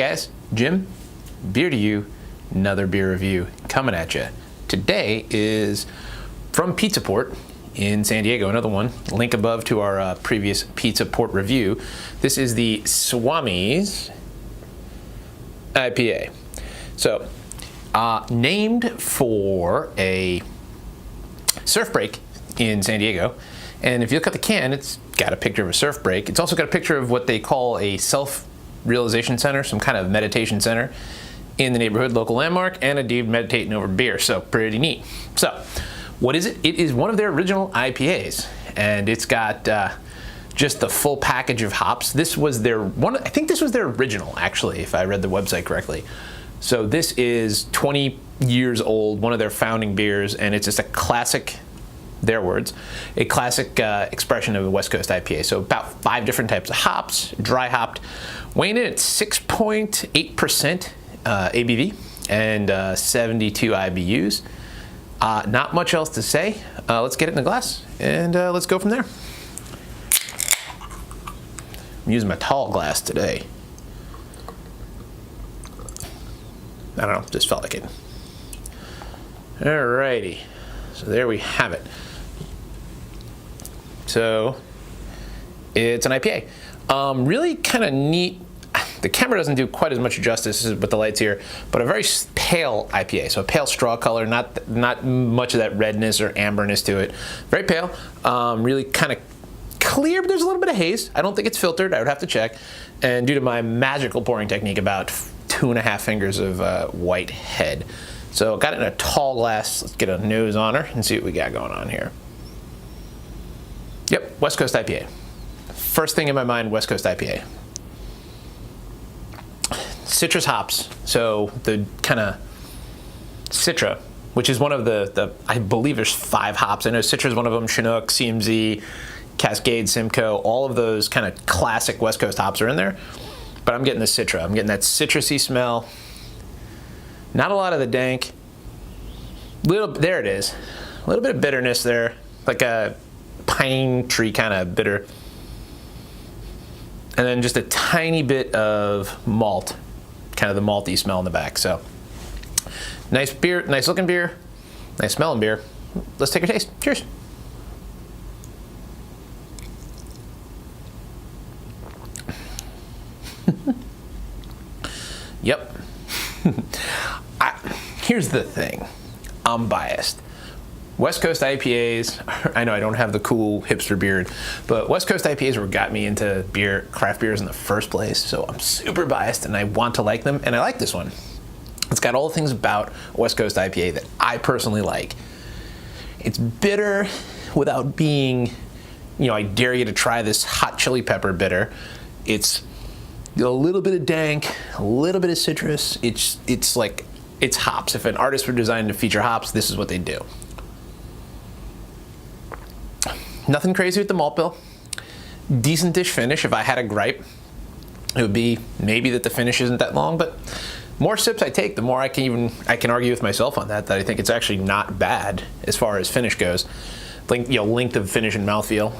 guys, Jim, beer to you, another beer review coming at you. Today is from Pizza Port in San Diego, another one. Link above to our previous Pizza Port review. This is the Swami's IPA. So, named for a surf break in San Diego. And if you look at the can, it's got a picture of a surf break. It's also got a picture of what they call a self-realization center, some kind of meditation center in the neighborhood, local landmark, and a dude meditating over beer. So pretty neat. So what is it? It is one of their original IPAs, and it's got just the full package of hops. This was their one. I think this was their original, actually, if I read the website correctly. So this is 20 years old, one of their founding beers, and it's just a classic. Their words, a classic expression of a West Coast IPA. So about 5 different types of hops, dry hopped, weighing in at 6.8% ABV and 72 IBUs. Not much else to say. Let's get it in the glass and let's go from there. I'm using my tall glass today. I don't know, just felt like it. Alrighty, so there we have it. So it's an IPA. Really kind of neat. The camera doesn't do quite as much justice with the lights here, but a very pale IPA. So a pale straw color, not much of that redness or amberness to it. Very pale, really kind of clear, but there's a little bit of haze. I don't think it's filtered. I would have to check. And due to my magical pouring technique, about 2.5 fingers of white head. So got it in a tall glass. Let's get a nose on her and see what we got going on here. Yep, West Coast IPA. First thing in my mind, West Coast IPA. Citrus hops, so the kind of Citra, which is one of the I believe there's 5 hops. I know Citra is one of them, Chinook, CMZ, Cascade, Simcoe, all of those kind of classic West Coast hops are in there. But I'm getting the Citra. I'm getting that citrusy smell. Not a lot of the dank. There it is. A little bit of bitterness there, like a pine tree kind of bitter. And then just a tiny bit of malt, kind of the malty smell in the back. So nice beer, nice looking beer, nice smelling beer. Let's take a taste. Cheers. Yep. Here's the thing. I'm biased. West Coast IPAs, I know I don't have the cool hipster beard, but West Coast IPAs were what got me into beer, craft beers in the first place, so I'm super biased and I want to like them, and I like this one. It's got all the things about West Coast IPA that I personally like. It's bitter without being, I dare you to try this hot chili pepper bitter. It's a little bit of dank, a little bit of citrus. It's like, it's hops. If an artist were designed to feature hops, this is what they do. Nothing crazy with the malt bill. Decent-ish finish. If I had a gripe, it would be maybe that the finish isn't that long, but more sips I take, the more I can argue with myself on that I think it's actually not bad as far as finish goes. Length of finish and mouthfeel.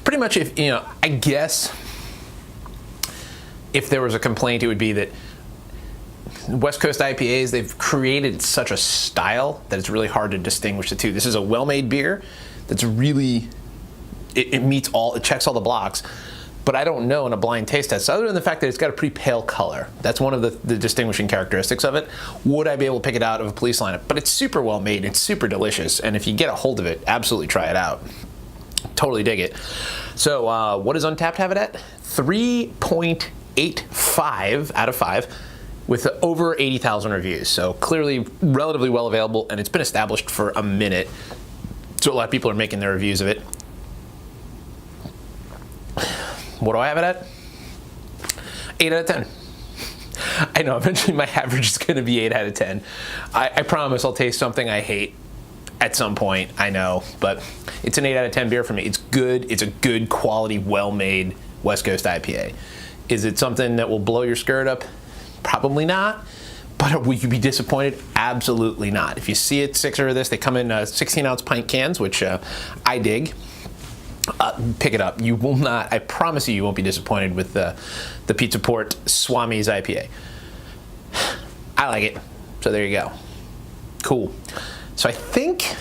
Pretty much, I guess if there was a complaint, it would be that West Coast IPAs, they've created such a style that it's really hard to distinguish the two. This is a well-made beer that's really, it checks all the blocks, but I don't know in a blind taste test, other than the fact that it's got a pretty pale color. That's one of the distinguishing characteristics of it. Would I be able to pick it out of a police lineup? But it's super well-made, it's super delicious, and if you get a hold of it, absolutely try it out. Totally dig it. So what does Untappd have it at? 3.85 out of 5. With over 80,000 reviews. So clearly relatively well available, and it's been established for a minute. So a lot of people are making their reviews of it. What do I have it at? 8 out of 10. I know, eventually my average is gonna be 8 out of 10. I promise I'll taste something I hate at some point, I know, but it's an 8 out of 10 beer for me. It's good, it's a good quality, well-made West Coast IPA. Is it something that will blow your skirt up? Probably not, but will you be disappointed? Absolutely not. If you see it, 6 of this, they come in 16-ounce pint cans, which I dig. Pick it up. You will not, I promise you won't be disappointed with the Pizza Port Swami's IPA. I like it. So there you go. Cool. So I think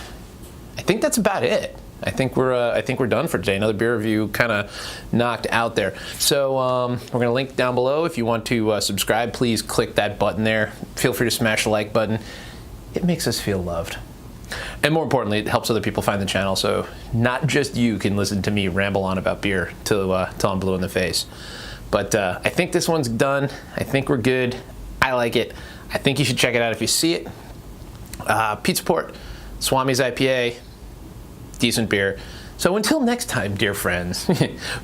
that's about it. I think we're done for today. Another beer review kind of knocked out there. So we're going to link down below. If you want to subscribe, please click that button there. Feel free to smash the like button. It makes us feel loved. And more importantly, it helps other people find the channel, so not just you can listen to me ramble on about beer till I'm blue in the face. But I think this one's done. I think we're good. I like it. I think you should check it out if you see it. Pizza Port, Swami's IPA, decent beer. So until next time, dear friends,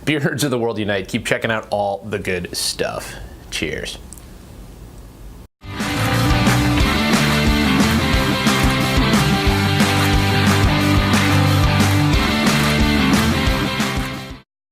beer nerds of the world unite. Keep checking out all the good stuff. Cheers.